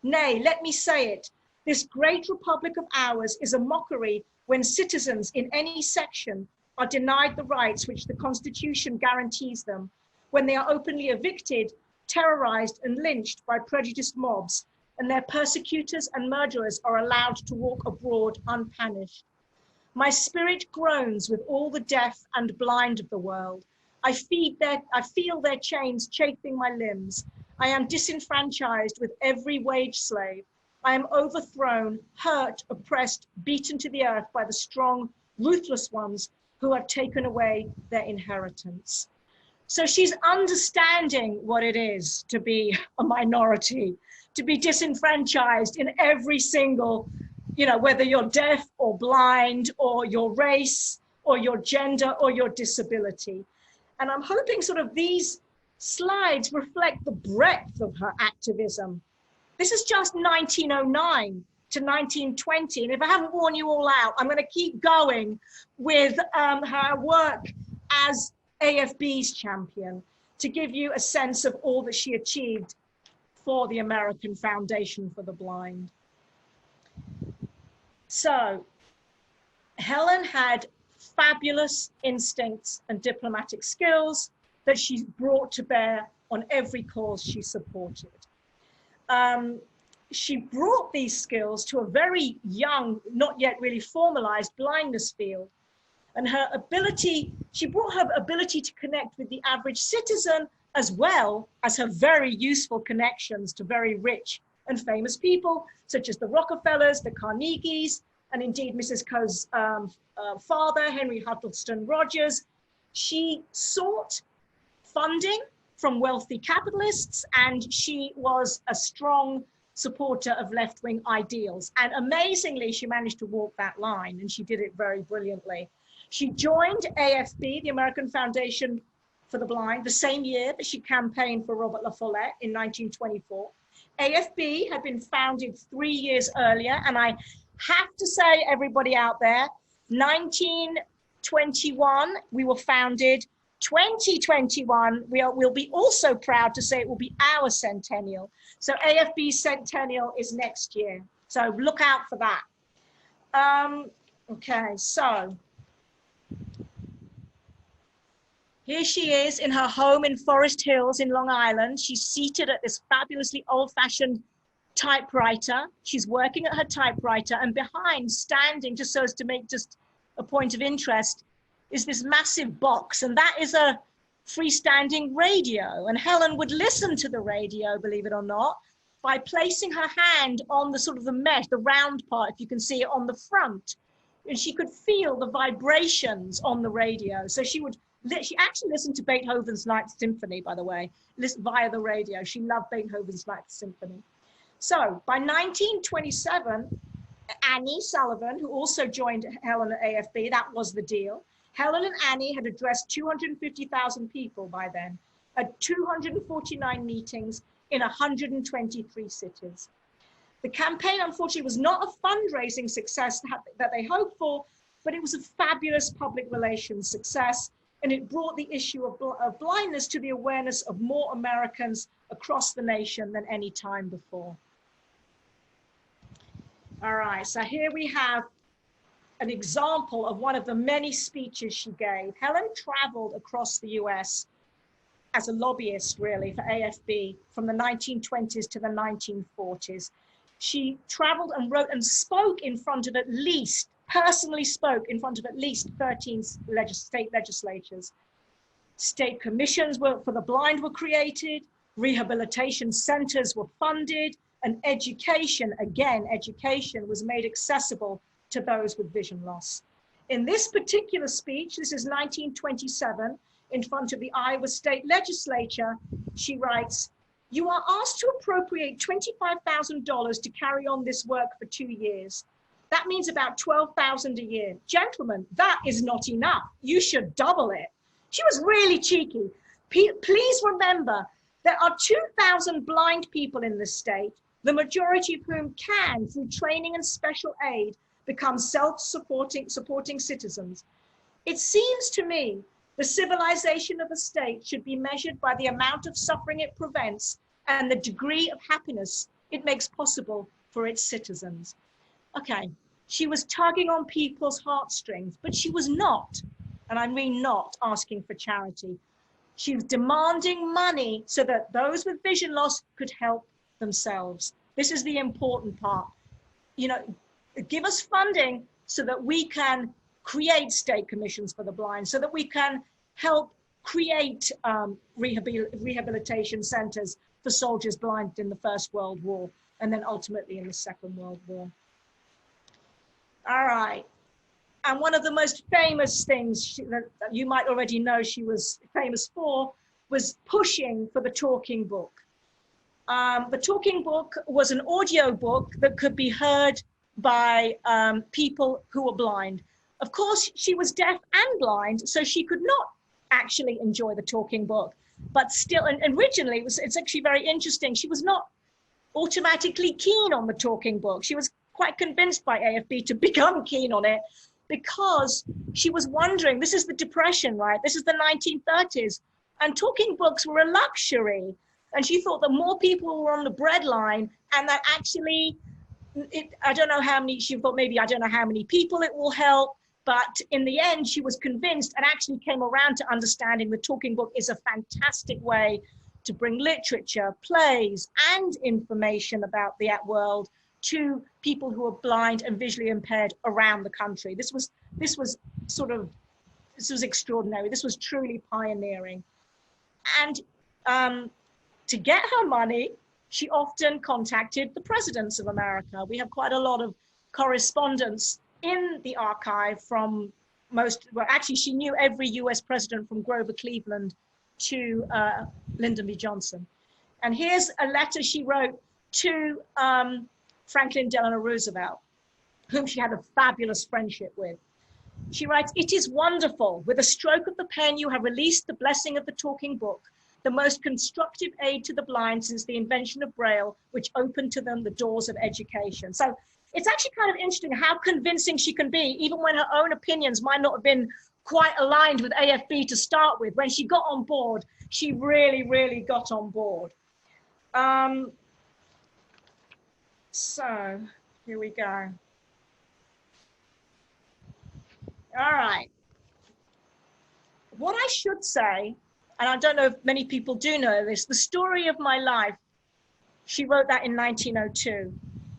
Nay, let me say it, this great republic of ours is a mockery when citizens in any section are denied the rights which the Constitution guarantees them, when they are openly evicted, terrorized and lynched by prejudiced mobs, and their persecutors and murderers are allowed to walk abroad unpunished. My spirit groans with all the deaf and blind of the world. I feel their chains chafing my limbs. I am disenfranchised with every wage slave. I am overthrown, hurt, oppressed, beaten to the earth by the strong, ruthless ones who have taken away their inheritance." So she's understanding what it is to be a minority, to be disenfranchised in every single, whether you're deaf or blind or your race or your gender or your disability. And I'm hoping sort of these slides reflect the breadth of her activism. This is just 1909 to 1920. And if I haven't worn you all out, I'm going to keep going with her work as AFB's champion to give you a sense of all that she achieved for the American Foundation for the Blind. So Helen had fabulous instincts and diplomatic skills that she brought to bear on every cause she supported. She brought these skills to a very young, not yet really formalized blindness field. And she brought her ability to connect with the average citizen, as well as her very useful connections to very rich and famous people, such as the Rockefellers, the Carnegies, and indeed Mrs. Coe's father, Henry Huddleston Rogers. She sought funding from wealthy capitalists, and she was a strong supporter of left-wing ideals. And amazingly, she managed to walk that line, and she did it very brilliantly. She joined AFB, the American Foundation for the Blind, the same year that she campaigned for Robert La Follette in 1924. AFB had been founded 3 years earlier, and I have to say, everybody out there, 1921, we were founded. 2021, we'll be also proud to say it will be our centennial. So AFB's centennial is next year. So look out for that. Okay, so here she is in her home in Forest Hills in Long Island. She's seated at this fabulously old-fashioned typewriter. She's working at her typewriter, and behind, standing just so as to make just a point of interest, is this massive box, and that is a freestanding radio. And Helen would listen to the radio, believe it or not, by placing her hand on the sort of the mesh, the round part, if you can see it on the front. And she could feel the vibrations on the radio. So she actually listened to Beethoven's Ninth Symphony, by the way, via the radio. She loved Beethoven's Ninth Symphony. So by 1927, Annie Sullivan, who also joined Helen at AFB, that was the deal. Helen and Annie had addressed 250,000 people by then at 249 meetings in 123 cities. The campaign, unfortunately, was not a fundraising success that they hoped for, but it was a fabulous public relations success, and it brought the issue of blindness to the awareness of more Americans across the nation than any time before. All right, so here we have an example of one of the many speeches she gave. Helen traveled across the US as a lobbyist, really, for AFB from the 1920s to the 1940s. She traveled and wrote and spoke in front of personally spoke in front of at least 13 state legislatures. State commissions for the blind were created, rehabilitation centers were funded, and education was made accessible to those with vision loss. In this particular speech, this is 1927, in front of the Iowa State Legislature, she writes, "You are asked to appropriate $25,000 to carry on this work for 2 years. That means about $12,000 a year. Gentlemen, that is not enough. You should double it." She was really cheeky. Please remember, there are 2,000 blind people in this state, the majority of whom can, through training and special aid, become self-supporting citizens. It seems to me the civilization of a state should be measured by the amount of suffering it prevents and the degree of happiness it makes possible for its citizens. Okay, she was tugging on people's heartstrings, but she was not, and I mean not, asking for charity. She was demanding money so that those with vision loss could help themselves. This is the important part. You know, give us funding so that we can create state commissions for the blind, so that we can help create rehabilitation centers for soldiers blind in the First World War, and then ultimately in the Second World War. All right. And one of the most famous things that you might already know she was famous for was pushing for the talking book. The talking book was an audio book that could be heard by people who were blind. Of course, she was deaf and blind, so she could not actually enjoy the talking book. But still, and originally, it's actually very interesting. She was not automatically keen on the talking book. She was quite convinced by AFB to become keen on it, because she was wondering, this is the Depression, right? This is the 1930s, and talking books were a luxury. And she thought that more people were on the breadline, and that actually, I don't know how many, she thought maybe, I don't know how many people it will help, but in the end, she was convinced and actually came around to understanding the talking book is a fantastic way to bring literature, plays, and information about the world to people who are blind and visually impaired around the country. This was extraordinary. This was truly pioneering. And to get her money, she often contacted the presidents of America. We have quite a lot of correspondence in the archive from actually she knew every US president from Grover Cleveland to Lyndon B. Johnson. And here's a letter she wrote to Franklin Delano Roosevelt, whom she had a fabulous friendship with. She writes, "It is wonderful. With a stroke of the pen, you have released the blessing of the talking book, the most constructive aid to the blind since the invention of Braille, which opened to them the doors of education." So it's actually kind of interesting how convincing she can be, even when her own opinions might not have been quite aligned with AFB to start with. When she got on board, she really, really got on board. So here we go. All right. What I should say, and I don't know if many people do know this, the story of my life, she wrote that in 1902.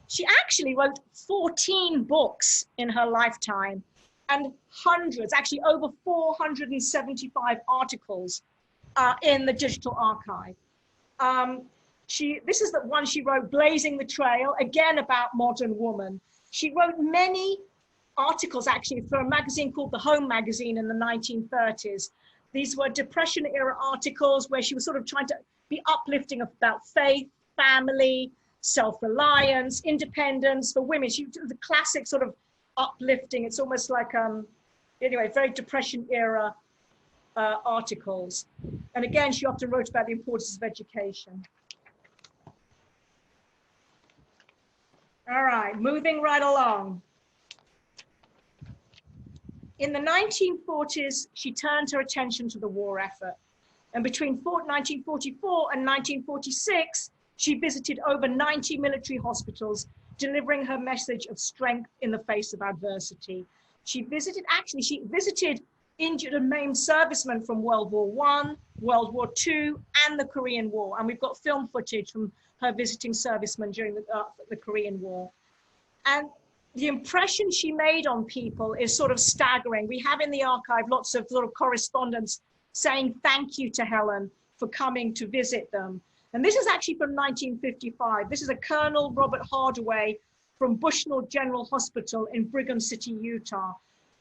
She actually wrote 14 books in her lifetime and hundreds, actually over 475 articles in the digital archive. This is the one she wrote, Blazing the Trail, again about modern woman. She wrote many articles actually for a magazine called The Home Magazine in the 1930s. These were Depression era articles where she was sort of trying to be uplifting about faith, family, self-reliance, independence for women. She did the classic sort of uplifting. It's almost like, anyway, very Depression era articles. And again, she often wrote about the importance of education. All right, moving right along. In the 1940s, she turned her attention to the war effort. And between 1944 and 1946, she visited over 90 military hospitals, delivering her message of strength in the face of adversity. She visited injured and maimed servicemen from World War I, World War II, and the Korean War. And we've got film footage from her visiting servicemen during the Korean War. And the impression she made on people is sort of staggering. We have in the archive lots of sort of correspondence saying thank you to Helen for coming to visit them. And this is actually from 1955. This is a Colonel Robert Hardaway from Bushnell General Hospital in Brigham City, Utah.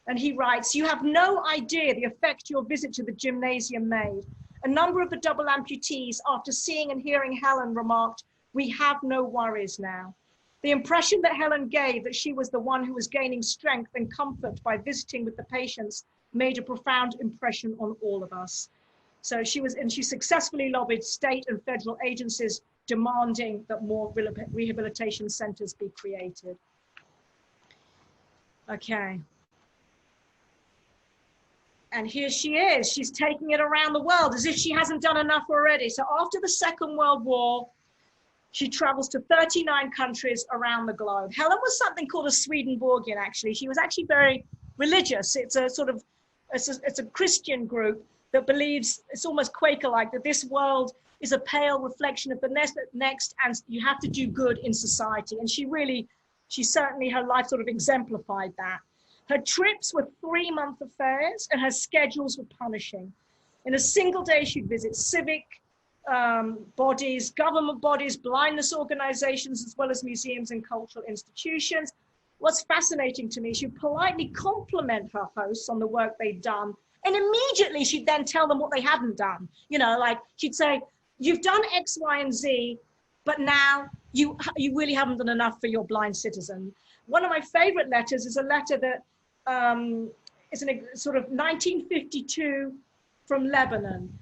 And he writes, "You have no idea the effect your visit to the gymnasium made. A number of the double amputees, after seeing and hearing Helen, remarked, 'We have no worries now.' The impression that Helen gave that she was the one who was gaining strength and comfort by visiting with the patients made a profound impression on all of us." So she successfully lobbied state and federal agencies demanding that more rehabilitation centers be created. Okay. And here she is. She's taking it around the world as if she hasn't done enough already. So after the Second World War, she travels to 39 countries around the globe. Helen was something called a Swedenborgian, actually. She was actually very religious. It's a Christian group that believes, it's almost Quaker-like, that this world is a pale reflection of the next, and you have to do good in society. And she certainly, her life sort of exemplified that. Her trips were 3-month affairs, and her schedules were punishing. In a single day, she'd visit civic bodies, government bodies, blindness organizations, as well as museums and cultural institutions. What's fascinating to me, she'd politely compliment her hosts on the work they'd done, and immediately she'd then tell them what they hadn't done. You know, like she'd say, "You've done X, Y, and Z, but now you really haven't done enough for your blind citizen." One of my favorite letters is a letter that is a sort of 1952 from Lebanon.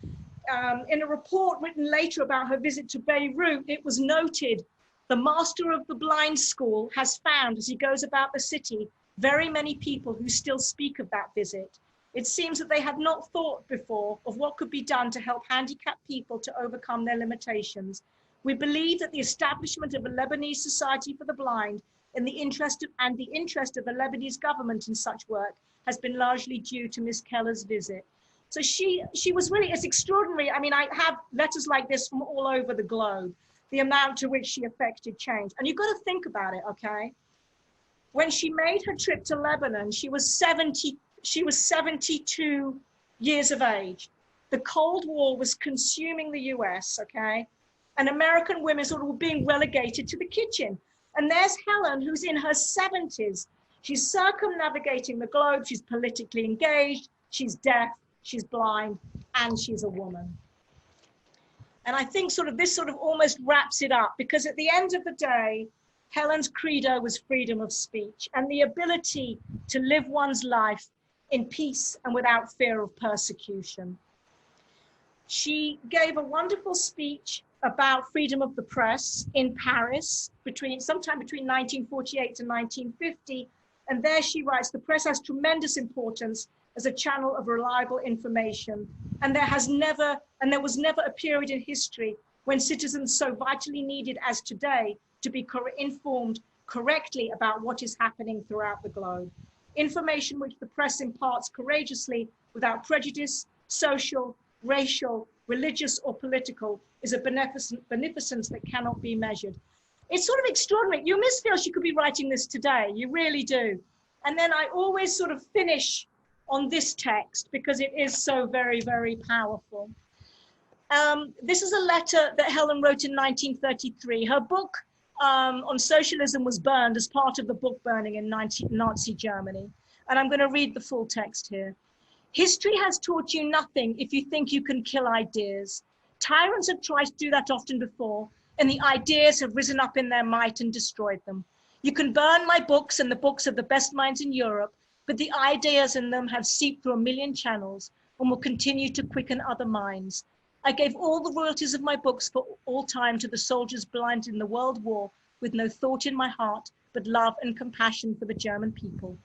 In a report written later about her visit to Beirut, it was noted The master of the blind school has found, as he goes about the city, very many people who still speak of that visit. It seems that they had not thought before of what could be done to help handicapped people to overcome their limitations. We believe that the establishment of a Lebanese Society for the Blind in the interest of the Lebanese government in such work has been largely due to Miss Keller's visit. So she was really, it's extraordinary. I mean, I have letters like this from all over the globe, the amount to which she affected change. And you've got to think about it, okay? When she made her trip to Lebanon, she was 72 years of age. The Cold War was consuming the US, okay? And American women sort of were being relegated to the kitchen. And there's Helen, who's in her 70s. She's circumnavigating the globe. She's politically engaged. She's deaf. She's blind. And she's a woman. And I think this sort of almost wraps it up, because at the end of the day, Helen's credo was freedom of speech and the ability to live one's life in peace and without fear of persecution. She gave a wonderful speech about freedom of the press in Paris sometime between 1948 and 1950. And there she writes, the press has tremendous importance as a channel of reliable information. And there was never a period in history when citizens so vitally needed as today to be informed correctly about what is happening throughout the globe. Information which the press imparts courageously without prejudice, social, racial, religious, or political, is a beneficence that cannot be measured. It's sort of extraordinary. You almost feel she could be writing this today. You really do. And then I always sort of finish on this text because it is so very, very powerful. This is a letter that Helen wrote in 1933. Her book on socialism was burned as part of the book burning in Nazi Germany. And I'm going to read the full text here. History has taught you nothing if you think you can kill ideas. Tyrants have tried to do that often before, and the ideas have risen up in their might and destroyed them. You can burn my books and the books of the best minds in Europe, but the ideas in them have seeped through a million channels and will continue to quicken other minds. I gave all the royalties of my books for all time to the soldiers blind in the World War, with no thought in my heart, but love and compassion for the German people.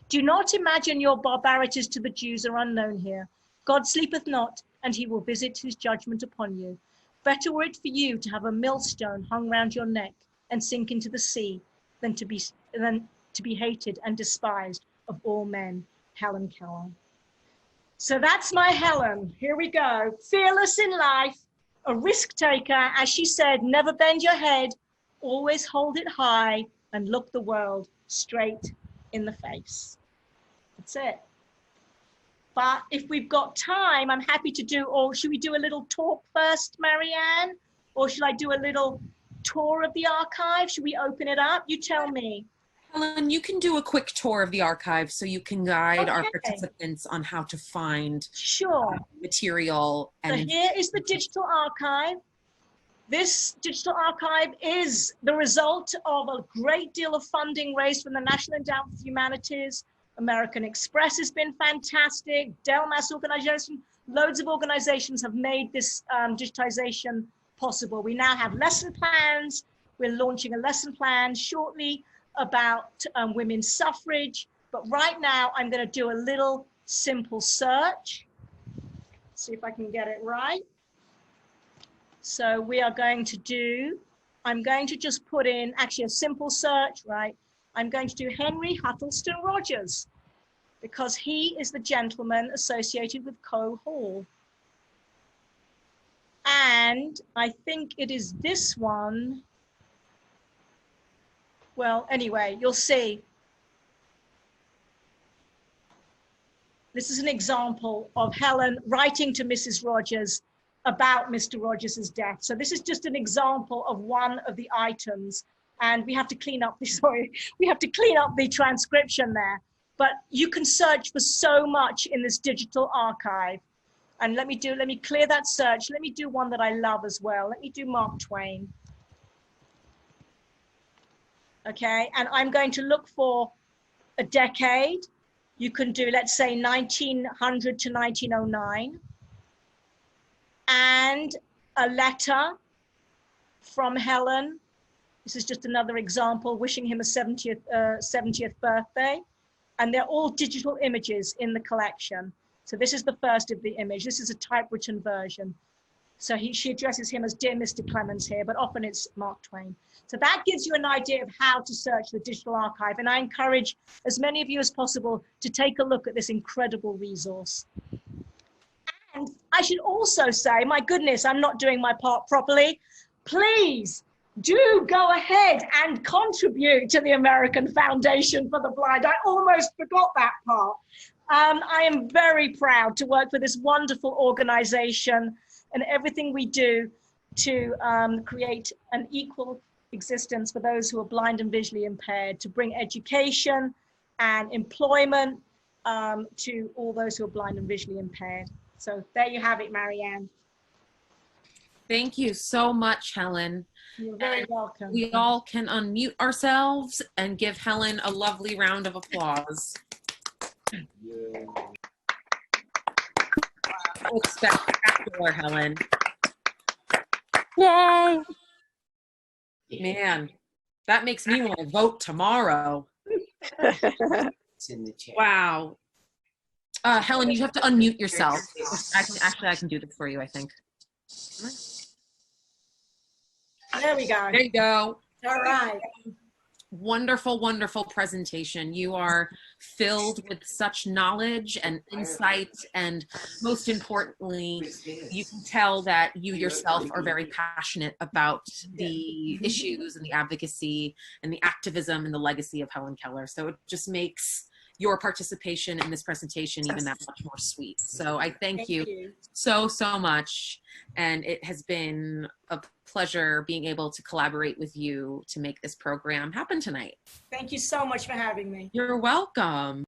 Do not imagine your barbarities to the Jews are unknown here. God sleepeth not, and he will visit his judgment upon you. Better were it for you to have a millstone hung round your neck and sink into the sea than to be hated and despised of all men. Helen Keller. So that's my Helen. Here we go. Fearless in life, a risk taker. As she said, never bend your head, always hold it high and look the world straight in the face. That's it. But if we've got time, I'm happy to do, or should we do a little talk first, Marianne? Or should I do a little tour of the archive? Should we open it up? You tell me. Helen, you can do a quick tour of the archive so you can guide our participants on how to find material. And so here is the digital archive. This digital archive is the result of a great deal of funding raised from the National Endowment for Humanities. American Express has been fantastic. Delmas organization, loads of organizations have made this digitization possible. We now have lesson plans. We're launching a lesson plan shortly about women's suffrage. But right now I'm going to do a little simple search. See if I can get it right. So we are going to do, I'm going to just put in actually a simple search, right? I'm going to do Henry Huttleston Rogers because he is the gentleman associated with Coe Hall. And I think it is this one. Well, anyway, you'll see. This is an example of Helen writing to Mrs. Rogers about Mr. Rogers's death. So this is just an example of one of the items. And we have to clean up the, we have to clean up the transcription there. But you can search for so much in this digital archive. And let me clear that search. Let me do one that I love as well. Let me do Mark Twain. Okay, and I'm going to look for a decade. You can do, let's say, 1900 to 1909. And a letter from Helen This is just another example, wishing him a 70th birthday. And they're all digital images in the collection. So this is the first of the image. This is a typewritten version. So she addresses him as Dear Mr. Clemens here, but often it's Mark Twain. So that gives you an idea of how to search the digital archive. And I encourage as many of you as possible to take a look at this incredible resource. And I should also say, my goodness, I'm not doing my part properly. Please do go ahead and contribute to the American Foundation for the Blind. I almost forgot that part. I am very proud to work for this wonderful organization and everything we do to create an equal existence for those who are blind and visually impaired, to bring education and employment to all those who are blind and visually impaired. So there you have it, Marianne. Thank you so much, Helen. You're very welcome. We all can unmute ourselves and give Helen a lovely round of applause. Yeah. That was spectacular, Helen. Yay! Man, that makes me want to vote tomorrow. It's in the chat. Wow. Helen, you have to unmute yourself. I can do this for you, I think. There we go. There you go. All right. Wonderful, wonderful presentation. You are filled with such knowledge and insight, and most importantly, you can tell that you yourself are very passionate about the issues and the advocacy and the activism and the legacy of Helen Keller. So it just makes your participation in this presentation even that much more sweet. So I thank you so, so much. And it has been a pleasure being able to collaborate with you to make this program happen tonight. Thank you so much for having me. You're welcome.